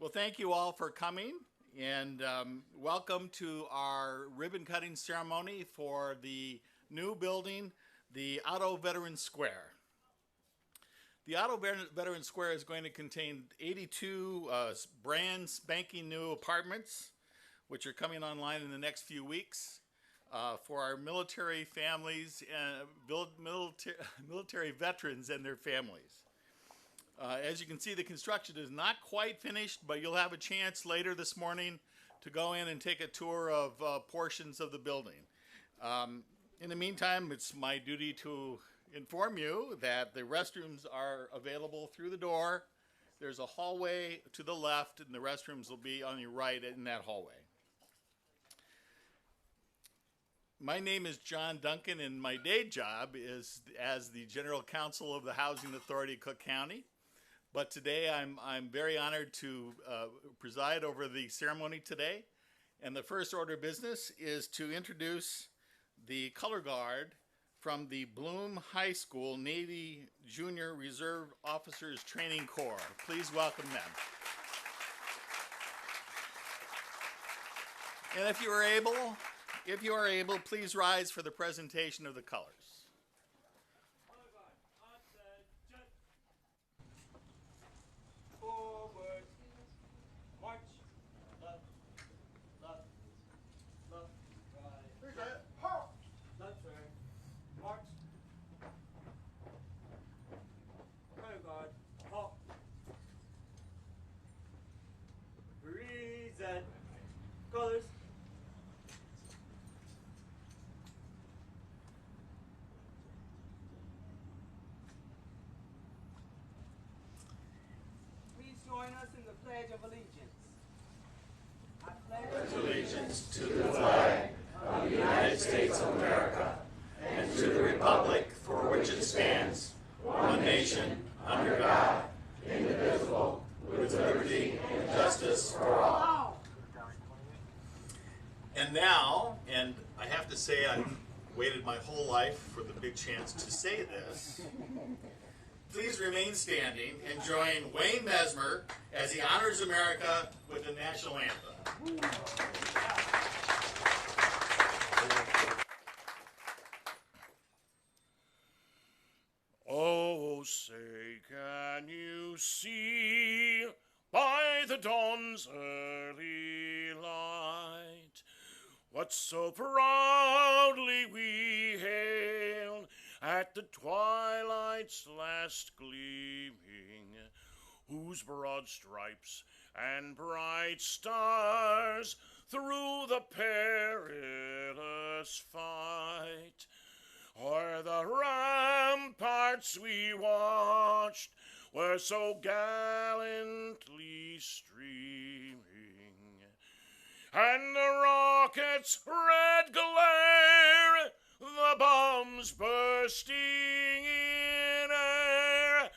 Well, thank you all for coming, and welcome to our ribbon cutting ceremony for the new building, the Otto Veterans Square. The Otto Veterans Square is going to contain 82 brand spanking new apartments, which are coming online in the next few weeks for our military families and military veterans and their families. As you can see, the construction is not quite finished, but you'll have a chance later this morning to go in and take a tour of portions of the building. In the meantime, it's my duty to inform you that the restrooms are available through the door. There's a hallway to the left, and the restrooms will be on your right in that hallway. My name is John Duncan, and my day job is as the General Counsel of the Housing Authority of Cook County. But today I'm very honored to preside over the ceremony today. And the first order of business is to introduce the color guard from the Bloom High School Navy Junior Reserve Officers Training Corps. Please welcome them. And if you are able, please rise for the presentation of the colors. Colors. Please join us in the Pledge of Allegiance. I pledge allegiance to the flag of the United States of America and to the republic for which it stands, one nation, under God, indivisible, with liberty and justice for all. And now, and I have to say I've waited my whole life for the big chance to say this, please remain standing and join Wayne Mesmer as he honors America with the national anthem. Oh, say, can you see by the dawn's early light what so proudly we hailed at the twilight's last gleaming, whose broad stripes and bright stars through the perilous fight o'er the ramparts we watched were so gallantly streaming, and the rocket's red glare, the bombs bursting in air,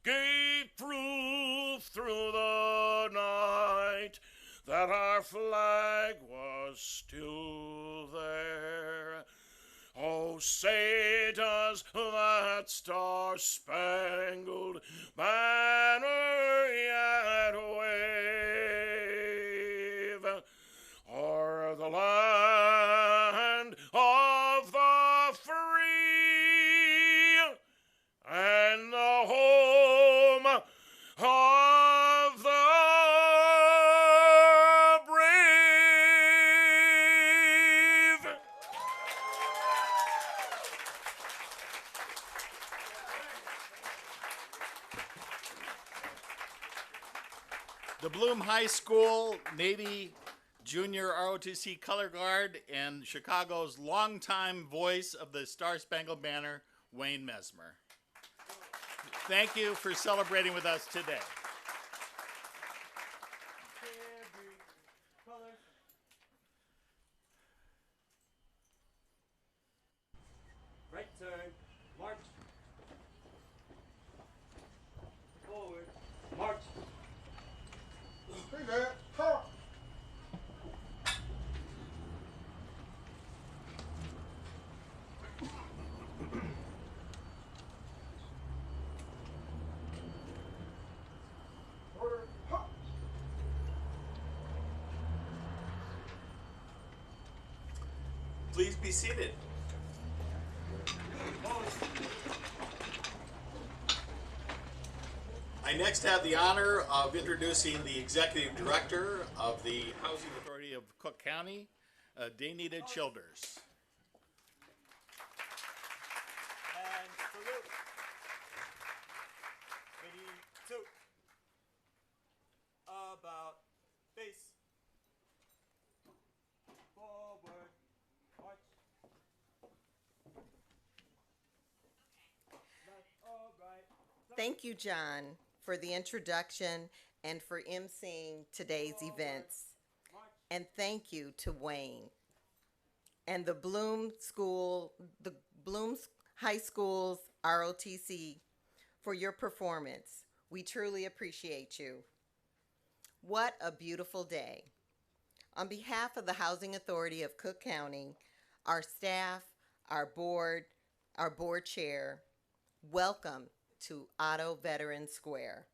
gave proof through the night that our flag was still there. Oh, say does that star-spangled banner yet wave o'er the land of the free and the home of the brave? The Bloom High School Navy Junior ROTC Color Guard and Chicago's longtime voice of the Star-Spangled Banner, Wayne Mesmer. Thank you for celebrating with us today. Right turn. March. Forward. March. Please be seated. I next have the honor of introducing the Executive Director of the Housing Authority of Cook County, Daynita Childers. And salute. Ready, two. About face. Forward. March. Left, all right. Thank you, John, for the introduction and for emceeing today's events. And thank you to Wayne and the Bloom High School's ROTC for your performance. We truly appreciate you. What a beautiful day. On behalf of the Housing Authority of Cook County, our staff, our board chair, welcome to Otto Veterans Square.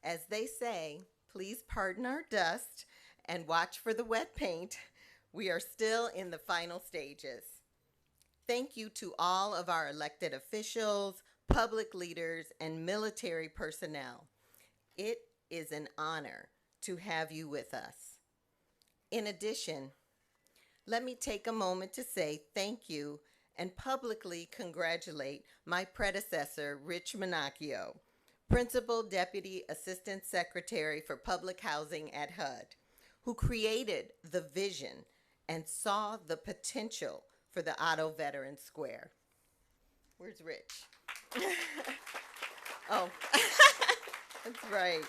As they say, please pardon our dust and watch for the wet paint. We are still in the final stages. Thank you to all of our elected officials, public leaders, and military personnel. It is an honor to have you with us. In addition, let me take a moment to say thank you and publicly congratulate my predecessor, Rich Minacchio, Principal Deputy Assistant Secretary for Public Housing at HUD, who created the vision and saw the potential for the Otto Veterans Square. Where's Rich? Oh, that's right.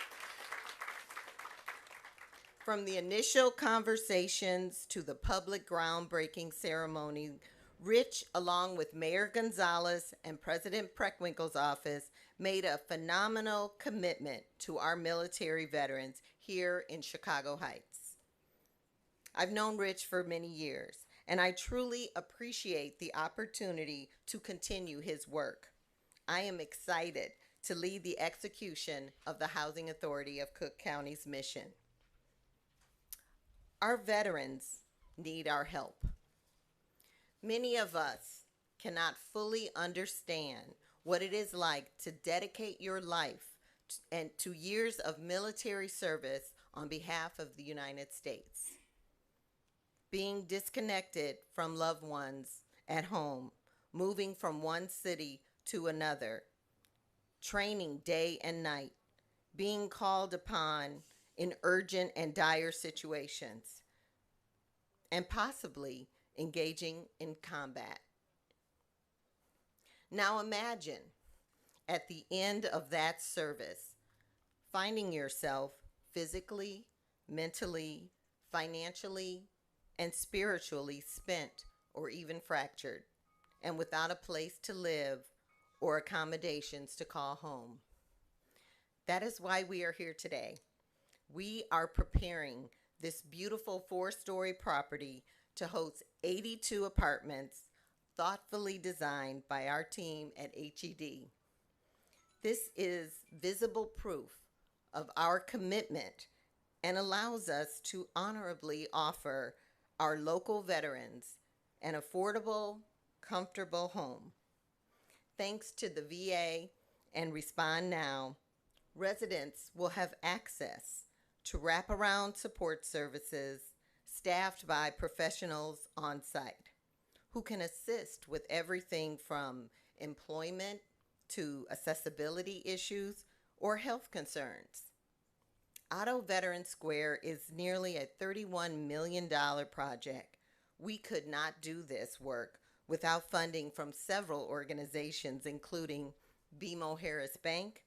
From the initial conversations to the public groundbreaking ceremony, Rich, along with Mayor Gonzalez and President Preckwinkle's office, made a phenomenal commitment to our military veterans here in Chicago Heights. I've known Rich for many years, and I truly appreciate the opportunity to continue his work. I am excited to lead the execution of the Housing Authority of Cook County's mission. Our veterans need our help. Many of us cannot fully understand what it is like to dedicate your life and to years of military service on behalf of the United States. Being disconnected from loved ones at home, moving from one city to another, training day and night, being called upon in urgent and dire situations, and possibly engaging in combat. Now imagine at the end of that service, finding yourself physically, mentally, financially, and spiritually spent or even fractured, and without a place to live or accommodations to call home. That is why we are here today. We are preparing this beautiful 4-story property to host 82 apartments thoughtfully designed by our team at HED. This is visible proof of our commitment and allows us to honorably offer our local veterans an affordable, comfortable home. Thanks to the VA and Respond Now, residents will have access to wraparound support services staffed by professionals on site who can assist with everything from employment to accessibility issues or health concerns. Otto Veterans Square is nearly a $31 million project. We could not do this work without funding from several organizations, including BMO Harris Bank,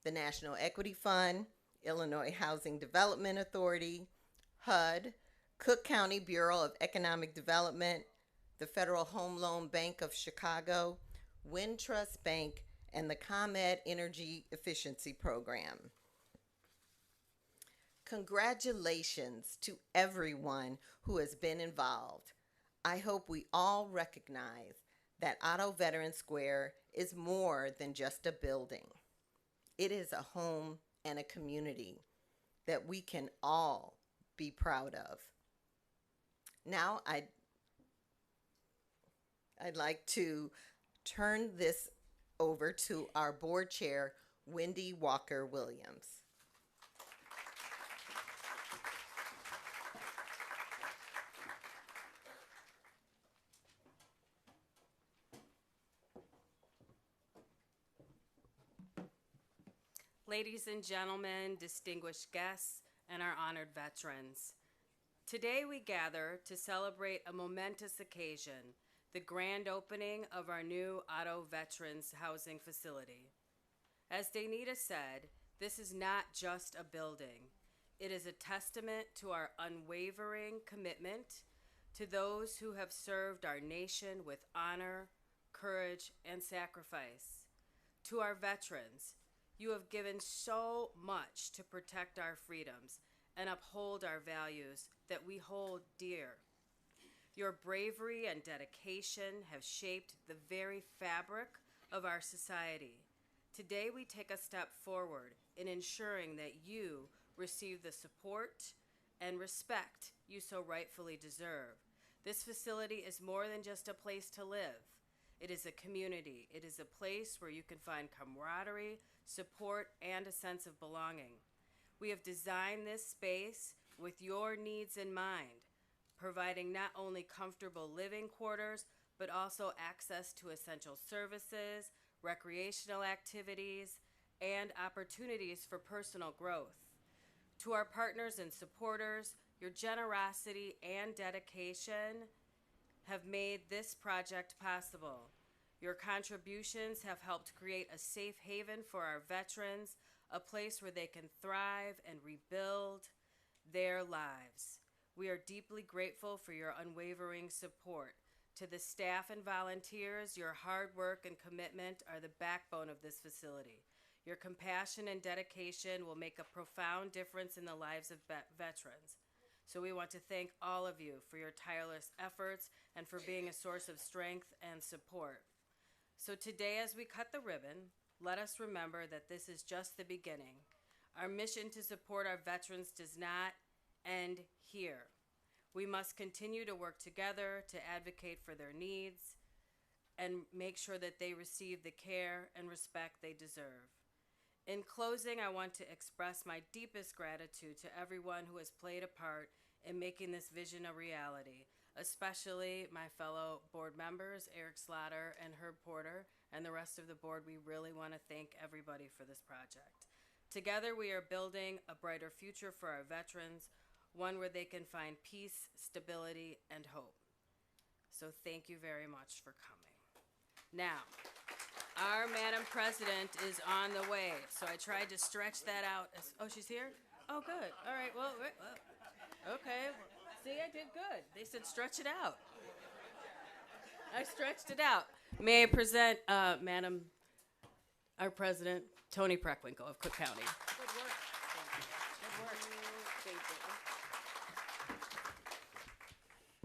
the National Equity Fund, Illinois Housing Development Authority, HUD, Cook County Bureau of Economic Development, the Federal Home Loan Bank of Chicago, Wintrust Bank, and the ComEd Energy Efficiency Program. Congratulations to everyone who has been involved. I hope we all recognize that Otto Veterans Square is more than just a building. It is a home and a community that we can all be proud of. Now I'd I'd like to turn this over to our board chair, Wendy Walker Williams. Ladies and gentlemen, distinguished guests, and our honored veterans. Today we gather to celebrate a momentous occasion, the grand opening of our new Otto Veterans Housing Facility. As Danita said, this is not just a building. It is a testament to our unwavering commitment to those who have served our nation with honor, courage, and sacrifice. To our veterans, you have given so much to protect our freedoms and uphold our values that we hold dear. Your bravery and dedication have shaped the very fabric of our society. Today we take a step forward in ensuring that you receive the support and respect you so rightfully deserve. This facility is more than just a place to live. It is a community. It is a place where you can find camaraderie, support, and a sense of belonging. We have designed this space with your needs in mind, providing not only comfortable living quarters, but also access to essential services, recreational activities, and opportunities for personal growth. To our partners and supporters, your generosity and dedication have made this project possible. Your contributions have helped create a safe haven for our veterans, a place where they can thrive and rebuild their lives. We are deeply grateful for your unwavering support. To the staff and volunteers, your hard work and commitment are the backbone of this facility. Your compassion and dedication will make a profound difference in the lives of veterans. So we want to thank all of you for your tireless efforts and for being a source of strength and support. So today, as we cut the ribbon, let us remember that this is just the beginning. Our mission to support our veterans does not end here. We must continue to work together to advocate for their needs and make sure that they receive the care and respect they deserve. In closing, I want to express my deepest gratitude to everyone who has played a part in making this vision a reality, especially my fellow board members, Eric Slaughter and Herb Porter, and the rest of the board. We really want to thank everybody for this project. Together, we are building a brighter future for our veterans, one where they can find peace, stability, and hope. So thank you very much for coming. Now, our Madam President is on the way, so I tried to stretch that out. Oh, she's here? Oh, good. All right, well, okay. See, I did good. They said stretch it out. I stretched it out. May I present Madam, our President, Tony Preckwinkle of Cook County. Good work. Good work. Thank you.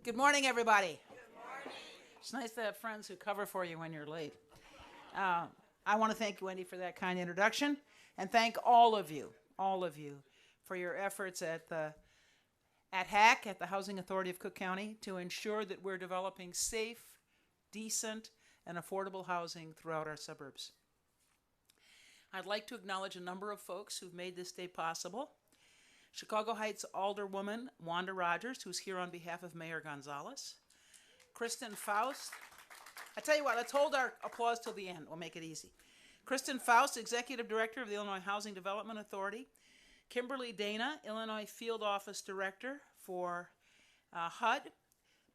Good morning, everybody. Good morning. It's nice to have friends who cover for you when you're late. I want to thank you, Wendy, for that kind introduction, and thank all of you, for your efforts at HAC, at the Housing Authority of Cook County, to ensure that we're developing safe, decent, and affordable housing throughout our suburbs. I'd like to acknowledge a number of folks who've made this day possible. Chicago Heights Alderwoman Wanda Rogers, who's here on behalf of Mayor Gonzalez. Kristen Faust. I tell you what, let's hold our applause till the end. We'll make it easy. Kristen Faust, Executive Director of the Illinois Housing Development Authority. Kimberly Dana, Illinois Field Office Director for HUD.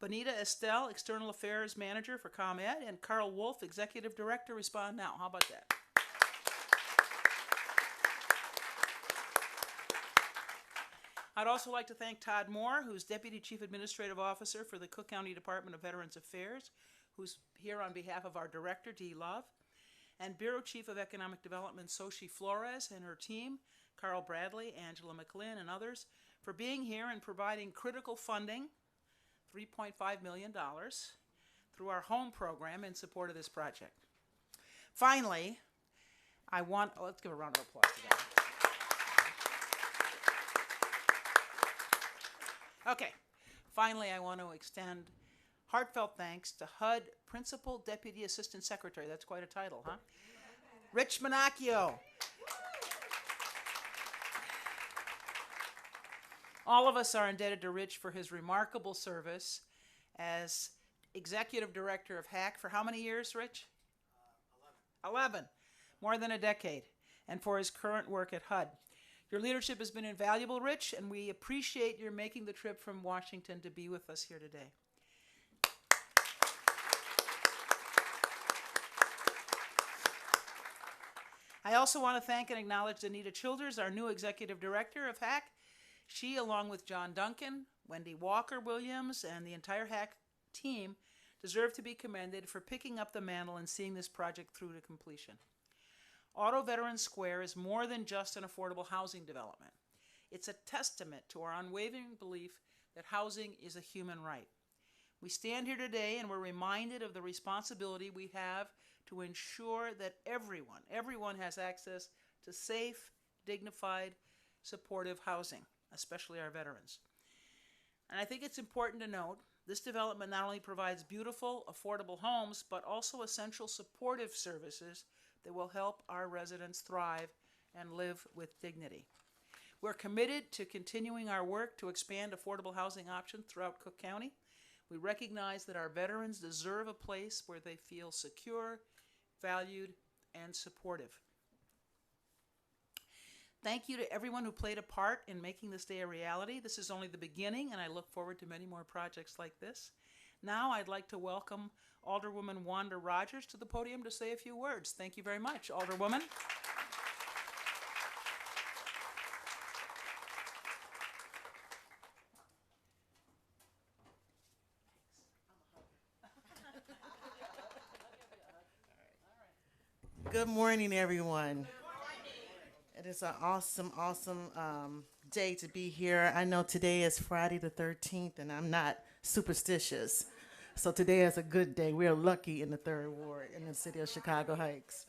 Bonita Estelle, External Affairs Manager for ComEd. And Carl Wolf, Executive Director, Respond Now. How about that? I'd also like to thank Todd Moore, who's Deputy Chief Administrative Officer for the Cook County Department of Veterans Affairs, who's here on behalf of our Director, Dee Love, and Bureau Chief of Economic Development, Sochi Flores, and her team, Carl Bradley, Angela McLean, and others, for being here and providing critical funding, $3.5 million, through our home program in support of this project. Finally, let's give a round of applause to that. Okay, finally, I want to extend heartfelt thanks to HUD Principal Deputy Assistant Secretary. That's quite a title, huh? Rich Minacchio. All of us are indebted to Rich for his remarkable service as Executive Director of HAC for how many years, Rich? 11. More than a decade. And for his current work at HUD. Your leadership has been invaluable, Rich, and we appreciate your making the trip from Washington to be with us here today. I also want to thank and acknowledge Anita Childers, our new Executive Director of HAC. She, along with John Duncan, Wendy Walker-Williams, and the entire HAC team, deserve to be commended for picking up the mantle and seeing this project through to completion. Otto Veterans Square is more than just an affordable housing development. It's a testament to our unwavering belief that housing is a human right. We stand here today and we're reminded of the responsibility we have to ensure that everyone has access to safe, dignified, supportive housing, especially our veterans. And I think it's important to note this development not only provides beautiful, affordable homes, but also essential supportive services that will help our residents thrive and live with dignity. We're committed to continuing our work to expand affordable housing options throughout Cook County. We recognize that our veterans deserve a place where they feel secure, valued, and supportive. Thank you to everyone who played a part in making this day a reality. This is only the beginning, and I look forward to many more projects like this. Now I'd like to welcome Alderwoman Wanda Rogers to the podium to say a few words. Thank you very much, Alderwoman. Good morning, everyone. It is an awesome day to be here. I know today is Friday the 13th, and I'm not superstitious. So today is a good day. We are lucky in the 3rd Ward in the city of Chicago Heights.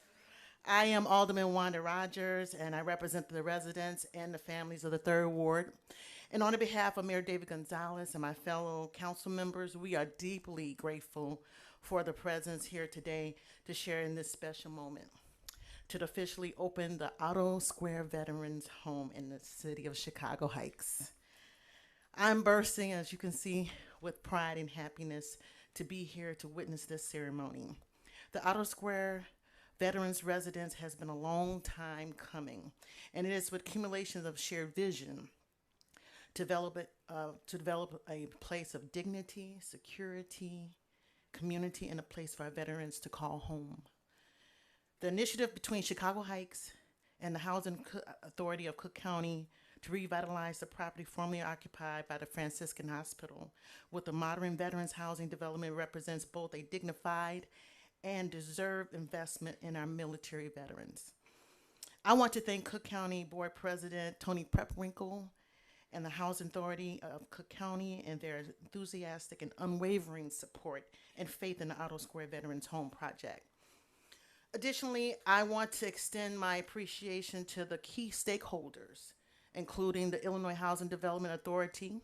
I am Alderman Wanda Rogers, and I represent the residents and the families of the 3rd Ward. And on behalf of Mayor David Gonzalez and my fellow council members, we are deeply grateful for the presence here today to share in this special moment to officially open the Otto Square Veterans Home in the city of Chicago Heights. I'm bursting, as you can see, with pride and happiness to be here to witness this ceremony. The Otto Square Veterans Residence has been a long time coming, and it is with accumulations of shared vision to develop a place of dignity, security, community, and a place for our veterans to call home. The initiative between Chicago Heights and the Housing Authority of Cook County to revitalize the property formerly occupied by the Franciscan Hospital with a modern veterans housing development represents both a dignified and deserved investment in our military veterans. I want to thank Cook County Board President Tony Preckwinkle and the Housing Authority of Cook County and their enthusiastic and unwavering support and faith in the Otto Square Veterans Home Project. Additionally, I want to extend my appreciation to the key stakeholders, including the Illinois Housing Development Authority,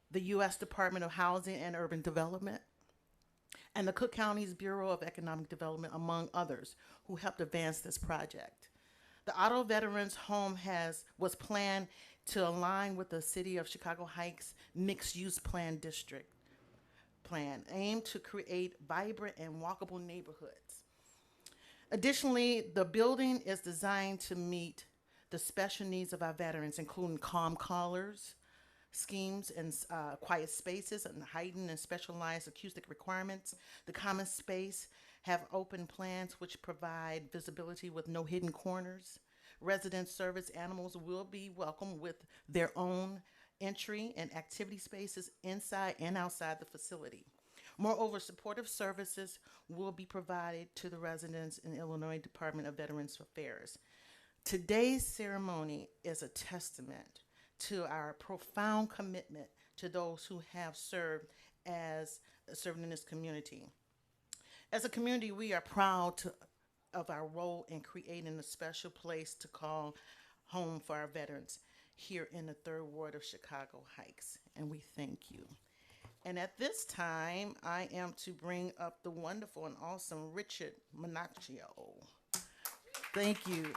the U.S. Department of Housing and Urban Development, and the Cook County's Bureau of Economic Development, among others, who helped advance this project. The Otto Veterans Home was planned to align with the City of Chicago Heights Mixed-Use Plan District plan, aimed to create vibrant and walkable neighborhoods. Additionally, the building is designed to meet the special needs of our veterans, including calm colors, schemes, and quiet spaces, and heightened and specialized acoustic requirements. The common space have open plans which provide visibility with no hidden corners. Resident service animals will be welcome with their own entry and activity spaces inside and outside the facility. Moreover, supportive services will be provided to the residents in Illinois Department of Veterans Affairs. Today's ceremony is a testament to our profound commitment to those who have served in this community. As a community, we are proud of our role in creating a special place to call home for our veterans here in the 3rd Ward of Chicago Heights, and we thank you. And at this time, I am to bring up the wonderful and awesome Richard Minaccio. Thank you.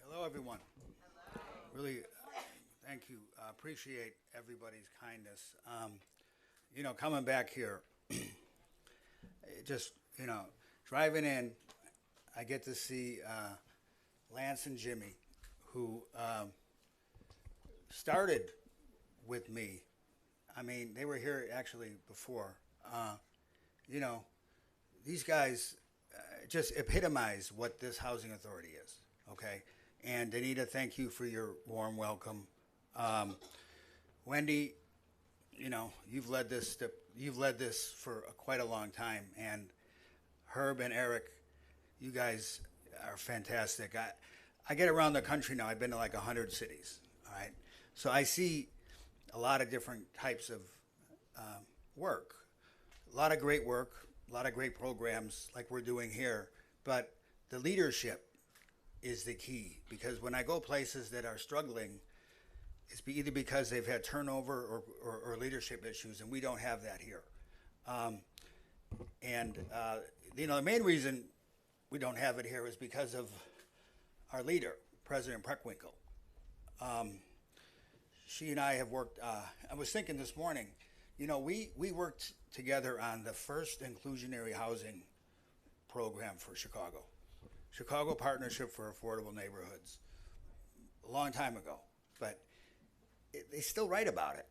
Hello, everyone. Really, thank you. Appreciate everybody's kindness. Coming back here, just, driving in, I get to see Lance and Jimmy, who started with me. I mean, they were here actually before. These guys just epitomize what this housing authority is, okay? And Anita, thank you for your warm welcome. Wendy, you've led this for quite a long time, and Herb and Eric, you guys are fantastic. I get around the country now. I've been to like 100 cities. All right, so I see a lot of different types of work, a lot of great work, a lot of great programs like we're doing here. But the leadership is the key, because when I go places that are struggling, it's either because they've had turnover or leadership issues, and we don't have that here. The main reason we don't have it here is because of our leader, President Preckwinkle. She and I have worked, I was thinking this morning, we worked together on the first inclusionary housing program for Chicago Partnership for Affordable Neighborhoods, a long time ago. But they still write about it.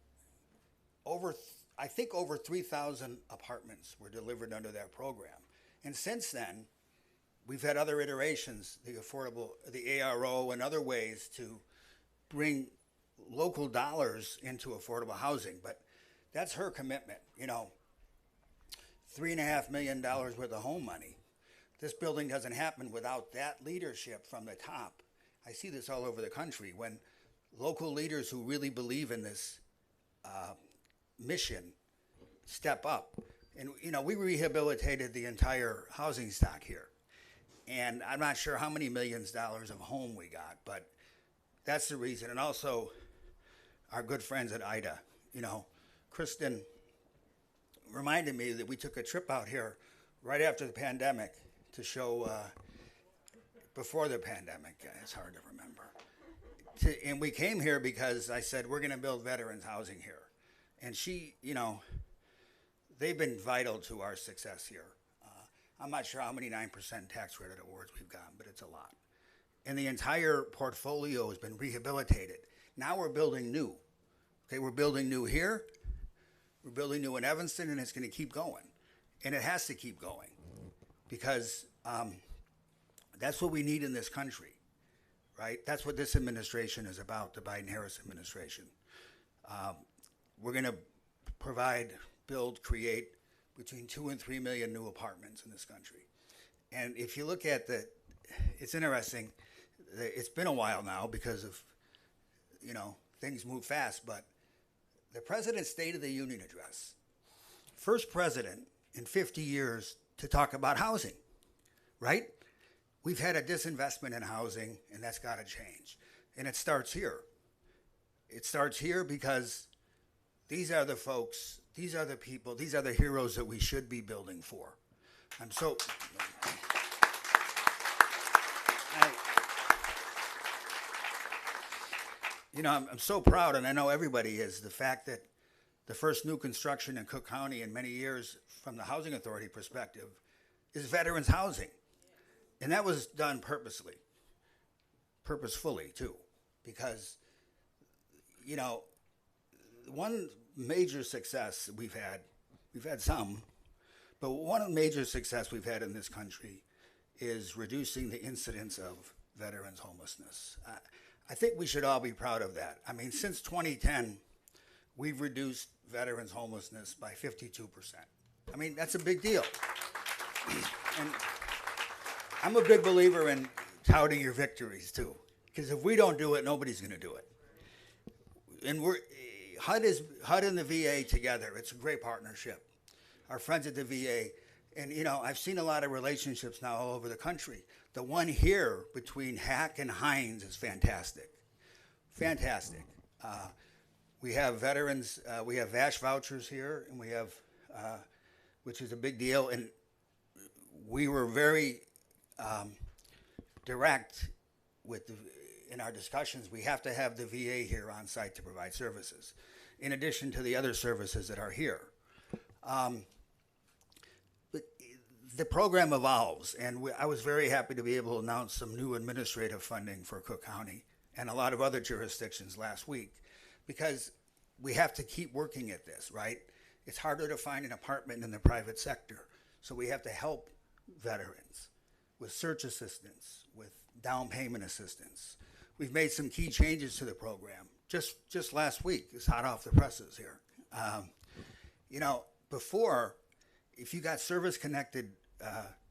I think over 3,000 apartments were delivered under that program. And since then, we've had other iterations, the ARO and other ways to bring local dollars into affordable housing. But that's her commitment, $3.5 million worth of home money. This building doesn't happen without that leadership from the top. I see this all over the country when local leaders who really believe in this mission step up. And, we rehabilitated the entire housing stock here. And I'm not sure how many millions of dollars of home we got, but that's the reason. And also our good friends at IDA, Kristen reminded me that we took a trip out here right after the pandemic to show, before the pandemic, it's hard to remember. And we came here because I said, we're going to build veterans housing here. And she, they've been vital to our success here. I'm not sure how many 9% tax credit awards we've gotten, but it's a lot. And the entire portfolio has been rehabilitated. Now we're building new. Okay, we're building new here. We're building new in Evanston, and it's going to keep going. And it has to keep going because that's what we need in this country, right? That's what this administration is about, the Biden-Harris administration. We're going to provide, build, create between 2 and 3 million new apartments in this country. And if you look at it's interesting. It's been a while now because of, things move fast, but the President's State of the Union address, first president in 50 years to talk about housing, right? We've had a disinvestment in housing, and that's got to change. And it starts here. It starts here because these are the folks, these are the people, these are the heroes that we should be building for. I'm so proud, and I know everybody is, the fact that the first new construction in Cook County in many years from the Housing Authority perspective is veterans housing. And that was done purposefully too, because, one major success we've had some, but one major success we've had in this country is reducing the incidence of veterans homelessness. I think we should all be proud of that. I mean, since 2010, we've reduced veterans homelessness by 52%. I mean, that's a big deal. And I'm a big believer in touting your victories too, because if we don't do it, nobody's going to do it. And HUD and the VA together. It's a great partnership. Our friends at the VA, And, you know, I've seen a lot of relationships now all over the country. The one here between Hack and Hines is fantastic. Fantastic. We have veterans, we have VASH vouchers here, and we have, which is a big deal. And we were very direct with in our discussions. We have to have the VA here on site to provide services, in addition to the other services that are here. But the program evolves, and I was very happy to be able to announce some new administrative funding for Cook County and a lot of other jurisdictions last week, because we have to keep working at this, right? It's harder to find an apartment in the private sector, so we have to help veterans with search assistance, with down payment assistance. We've made some key changes to the program just last week. It's hot off the presses here. You know, before, if you got service-connected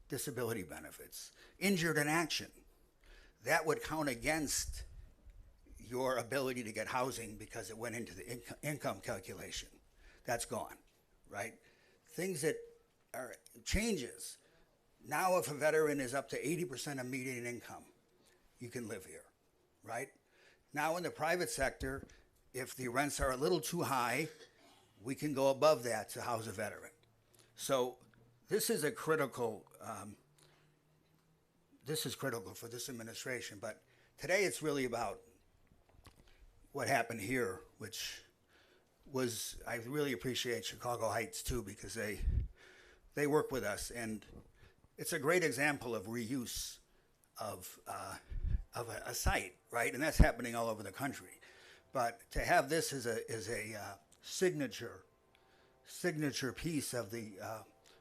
disability benefits, injured in action, that would count against your ability to get housing because it went into the income calculation. That's gone, right? Things that are changes. Now if a veteran is up to 80% of median income, you can live here, right? Now in the private sector, if the rents are a little too high, we can go above that to house a veteran. So this is a critical, this is critical for this administration, but today it's really about what happened here, which was, I really appreciate Chicago Heights too, because they work with us, and it's a great example of reuse of a site, right? And that's happening all over the country. But to have this as a signature piece of the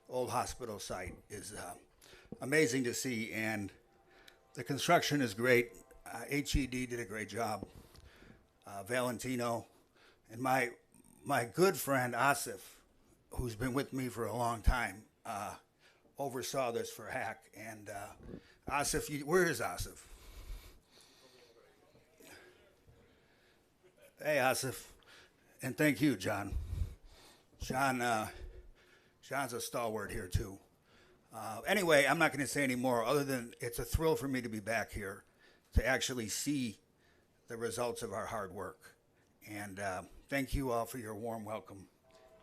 old hospital site is amazing to see, and the construction is great. HED did a great job. Valentino, and my good friend Asif, who's been with me for a long time, oversaw this for Hack. And Asif, where is Asif? Hey, Asif, and thank you, John. John's a stalwart here too. Anyway, I'm not going to say any more other than it's a thrill for me to be back here to actually see the results of our hard work. And thank you all for your warm welcome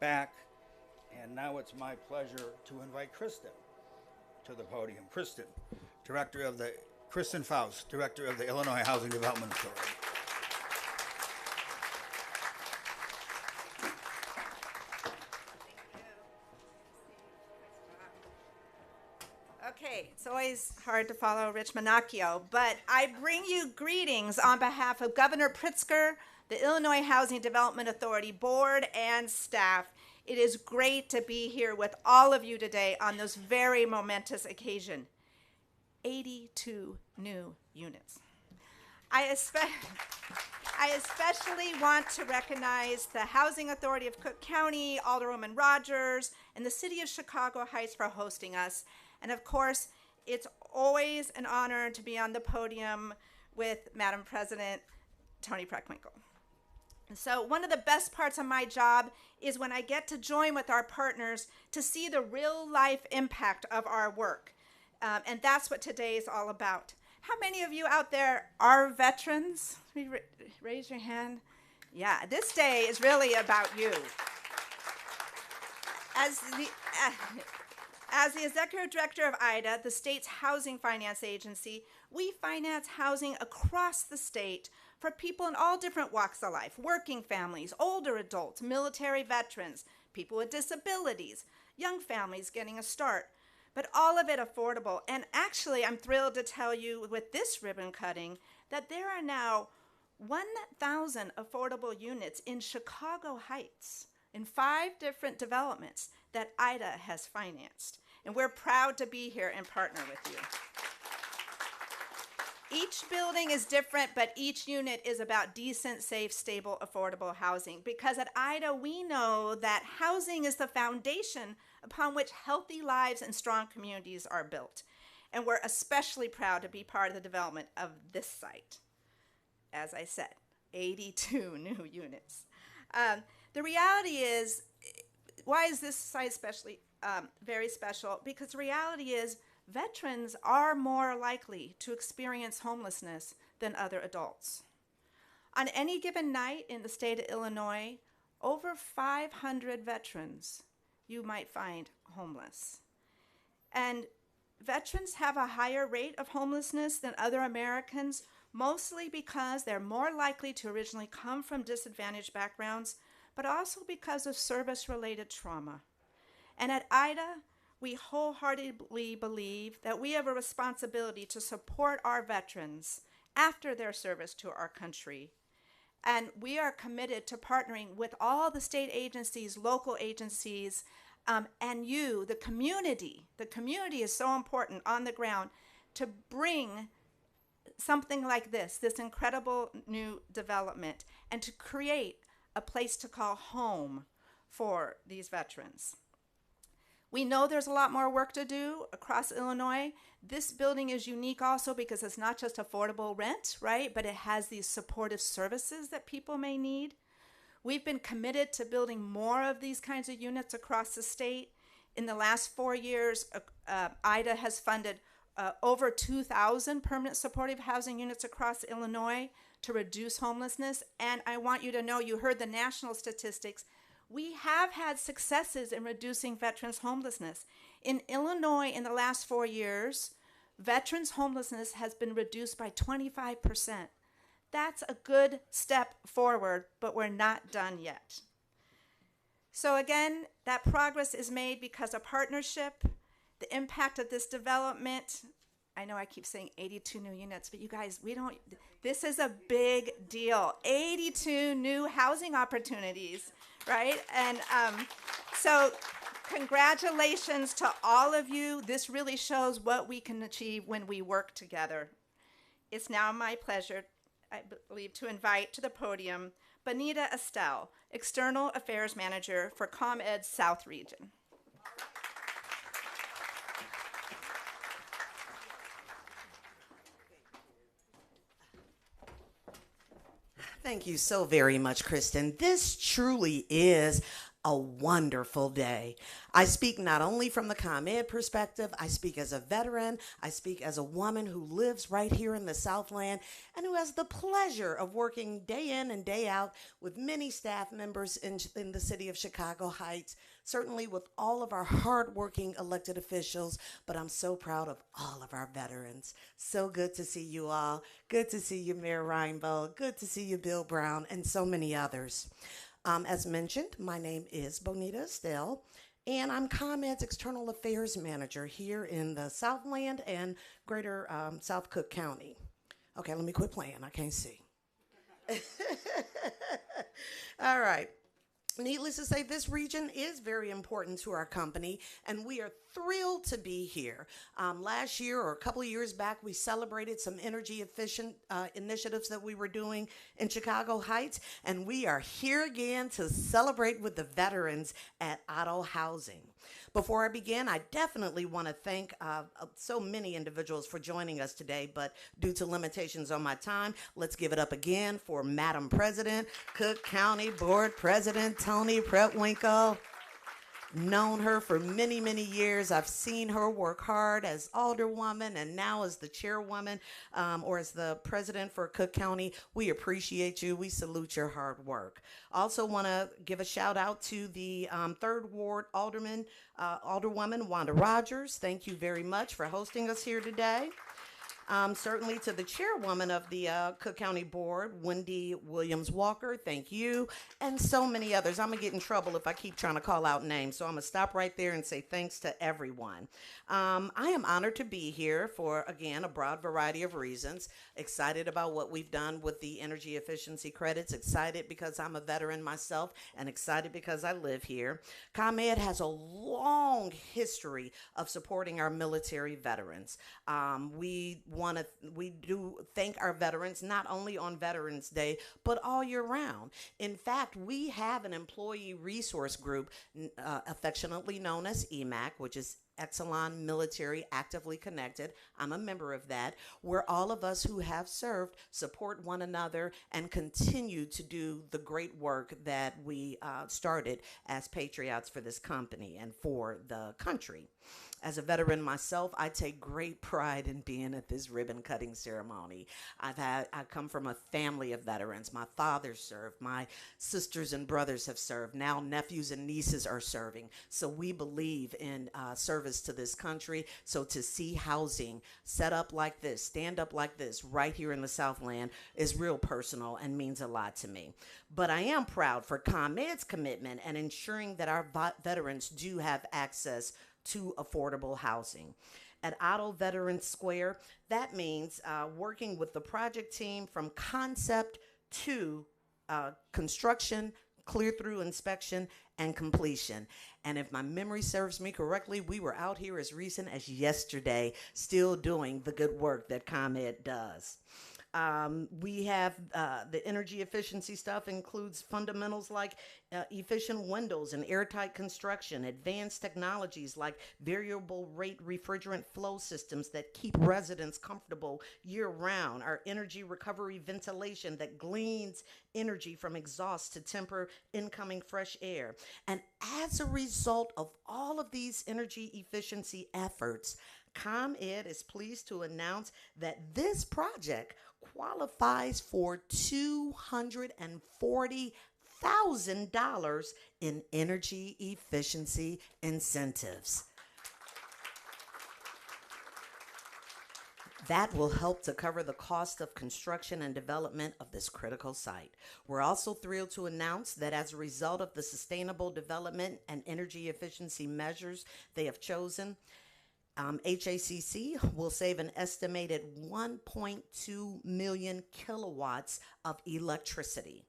back. And now it's my pleasure to invite Kristen to the podium. Kristen Faust, Director of the Illinois Housing Development Authority. Okay, it's always hard to follow Rich Minacchio, but I bring you greetings on behalf of Governor Pritzker, the Illinois Housing Development Authority Board, and staff. It is great to be here with all of you today on this very momentous occasion. 82 new units. I especially want to recognize the Housing Authority of Cook County, Alderwoman Rogers, and the City of Chicago Heights for hosting us. And of course, it's always an honor to be on the podium with Madam President Toni Preckwinkle. So one of the best parts of my job is when I get to join with our partners to see the real life impact of our work. And that's what today is all about. How many of you out there are veterans? Raise your hand. Yeah, this day is really about you. As the Executive Director of IDA, the state's housing finance agency, we finance housing across the state for people in all different walks of life: working families, older adults, military veterans, people with disabilities, young families getting a start, but all of it affordable. And actually, I'm thrilled to tell you with this ribbon cutting that there are now 1,000 affordable units in Chicago Heights in 5 different developments that IDA has financed. And we're proud to be here and partner with you. Each building is different, but each unit is about decent, safe, stable, affordable housing. Because at IDA, we know that housing is the foundation upon which healthy lives and strong communities are built. And we're especially proud to be part of the development of this site. As I said, 82 new units. The reality is, why is this site especially very special because the reality is veterans are more likely to experience homelessness than other adults. On any given night in the state of Illinois, over 500 veterans you might find homeless. And veterans have a higher rate of homelessness than other Americans, mostly because they're more likely to originally come from disadvantaged backgrounds, but also because of service-related trauma. And at IDA, we wholeheartedly believe that we have a responsibility to support our veterans after their service to our country. And we are committed to partnering with all the state agencies, local agencies, and you, the community. The community is so important on the ground to bring something like this incredible new development, and to create a place to call home for these veterans. We know there's a lot more work to do across Illinois. This building is unique also because it's not just affordable rent, right? But it has these supportive services that people may need. We've been committed to building more of these kinds of units across the state. In the last 4 years, IDA has funded over 2,000 permanent supportive housing units across Illinois to reduce homelessness. And I want you to know, you heard the national statistics. We have had successes in reducing veterans' homelessness. In Illinois, in the last 4 years, veterans' homelessness has been reduced by 25%. That's a good step forward, but we're not done yet. So again, that progress is made because of partnership, the impact of this development. I know I keep saying 82 new units, but you guys, this is a big deal. 82 new housing opportunities, right? And so congratulations to all of you. This really shows what we can achieve when we work together. It's now my pleasure, I believe, to invite to the podium Bonita Estelle, External Affairs Manager for ComEd's South Region. Thank you so very much, Kristen. This truly is a wonderful day. I speak not only from the ComEd perspective, I speak as a veteran, I speak as a woman who lives right here in the Southland and who has the pleasure of working day in and day out with many staff members in the city of Chicago Heights, certainly with all of our hardworking elected officials, but I'm so proud of all of our veterans. So good to see you all. Good to see you, Mayor Reinbold. Good to see you, Bill Brown, and so many others. As mentioned, my name is Bonita Estelle, and I'm ComEd's External Affairs Manager here in the Southland and greater South Cook County. Okay, let me quit playing. I can't see. All right. Needless to say, this region is very important to our company, and we are thrilled to be here. Last year, or a couple of years back, we celebrated some energy efficient initiatives that we were doing in Chicago Heights, and we are here again to celebrate with the veterans at Otto Housing. Before I begin, I definitely want to thank so many individuals for joining us today, but due to limitations on my time, let's give it up again for Madam President, Cook County Board President Tony Preckwinkle. Known her for many, many years. I've seen her work hard as alderwoman and now as the chairwoman or as the president for Cook County. We appreciate you. We salute your hard work. Also want to give a shout out to the 3rd Ward Alderwoman Wanda Rogers. Thank you very much for hosting us here today. Certainly to the chairwoman of the Cook County Board, Wendy Williams Walker, thank you, and so many others. I'm going to get in trouble if I keep trying to call out names, so I'm going to stop right there and say thanks to everyone. I am honored to be here for, again, a broad variety of reasons. Excited about what we've done with the energy efficiency credits, excited because I'm a veteran myself, and excited because I live here. ComEd has a long history of supporting our military veterans. We do thank our veterans not only on Veterans Day but all year round. In fact, we have an employee resource group affectionately known as EMAC, which is Exelon Military Actively Connected. I'm a member of that, where all of us who have served support one another and continue to do the great work that we started as patriots for this company and for the country. As a veteran myself, I take great pride in being at this ribbon cutting ceremony. I come from a family of veterans. My father served. My sisters and brothers have served. Now nephews and nieces are serving. So we believe in service to this country. So to see housing set up like this, stand up like this, right here in the Southland is real personal and means a lot to me. But I am proud for ComEd's commitment and ensuring that our veterans do have access to affordable housing. At Otto Veterans Square, that means working with the project team from concept to construction, clear through inspection, and completion. And if my memory serves me correctly, we were out here as recent as yesterday, still doing the good work that ComEd does. We have the energy efficiency stuff includes fundamentals like efficient windows and airtight construction, advanced technologies like variable rate refrigerant flow systems that keep residents comfortable year round, our energy recovery ventilation that gleans energy from exhaust to temper incoming fresh air. And as a result of all of these energy efficiency efforts, ComEd is pleased to announce that this project qualifies for $240,000 in energy efficiency incentives. That will help to cover the cost of construction and development of this critical site. We're also thrilled to announce that as a result of the sustainable development and energy efficiency measures they have chosen, HACC will save an estimated 1.2 million kilowatts of electricity.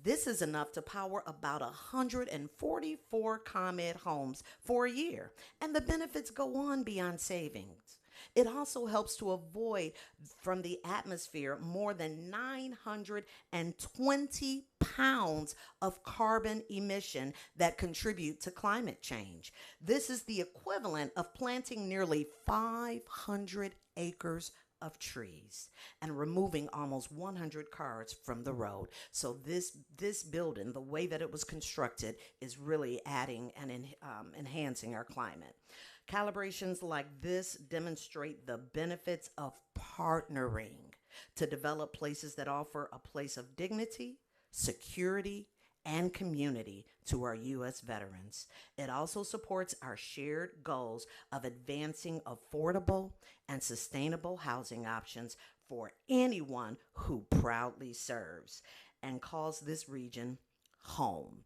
This is enough to power about 144 ComEd homes for a year, and the benefits go on beyond savings. It also helps to avoid from the atmosphere more than 920 pounds of carbon emission that contribute to climate change. This is the equivalent of planting nearly 500 acres of trees and removing almost 100 cars from the road. So this building, the way that it was constructed, is really adding and enhancing our climate. Calibrations like this demonstrate the benefits of partnering to develop places that offer a place of dignity, security, and community to our U.S. veterans. It also supports our shared goals of advancing affordable and sustainable housing options for anyone who proudly serves and calls this region home.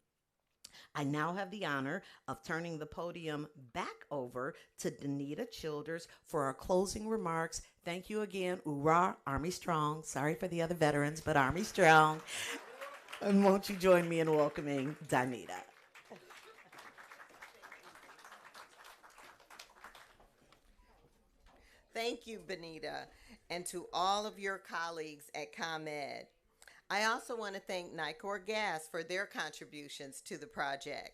I now have the honor of turning the podium back over to Danita Childers for our closing remarks. Thank you again. Hoorah, Army Strong. Sorry for the other veterans, but Army Strong. And won't you join me in welcoming Danita? Thank you, Benita, and to all of your colleagues at ComEd. I also want to thank Nicor Gas for their contributions to the project.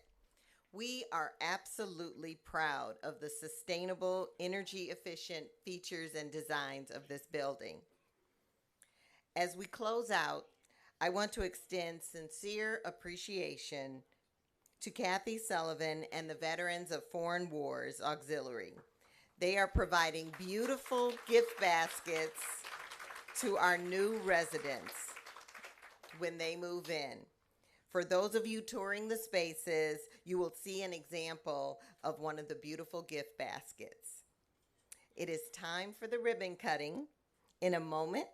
We are absolutely proud of the sustainable, energy-efficient features and designs of this building. As we close out, I want to extend sincere appreciation to Kathy Sullivan and the Veterans of Foreign Wars Auxiliary. They are providing beautiful gift baskets to our new residents when they move in. For those of you touring the spaces, you will see an example of one of the beautiful gift baskets. It is time for the ribbon cutting. In a moment,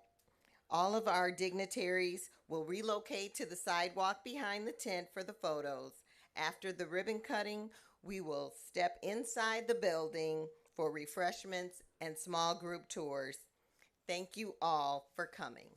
all of our dignitaries will relocate to the sidewalk behind the tent for the photos. After the ribbon cutting, we will step inside the building for refreshments and small group tours. Thank you all for coming.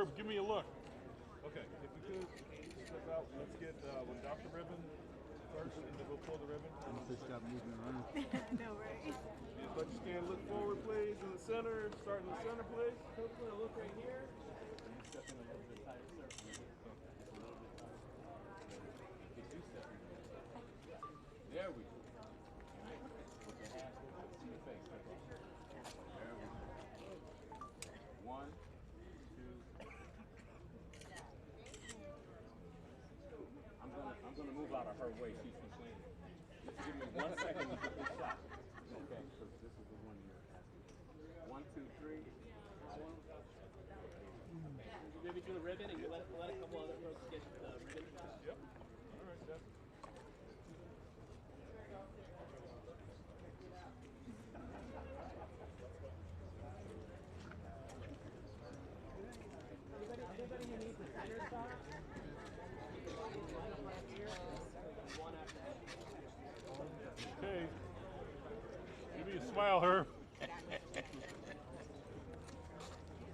Herb, give me a look. Okay, if you could step out, let's get when Dr. Ribbon first, and then we'll pull the ribbon. Stop moving around. No worries. If I just can look forward, please, in the center. Start in the center, please. Look right here. Step in a little bit tighter circle. There we go. Put your hands to your face. There we go. 1, 2. I'm gonna move out of her way. She's complaining. Just give me 1 second to get this shot. Okay, so this is the one you're asking. 1, 2, 3. Maybe do the ribbon and you let a couple other folks get the ribbon. Yep. All right, Jeff. Anybody who needs a center spot? Okay. Give me a smile, Herb.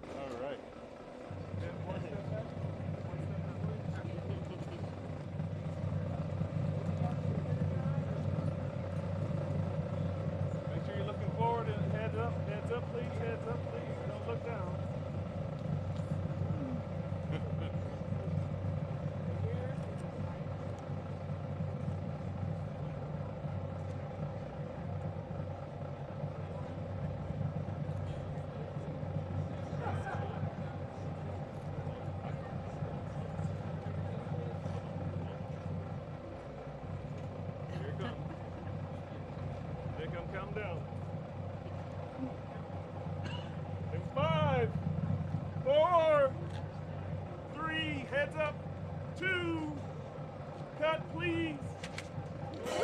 All right. And one step back. Make sure you're looking forward and heads up, please, don't look down. Come down. In 5, 4, 3, heads up, 2,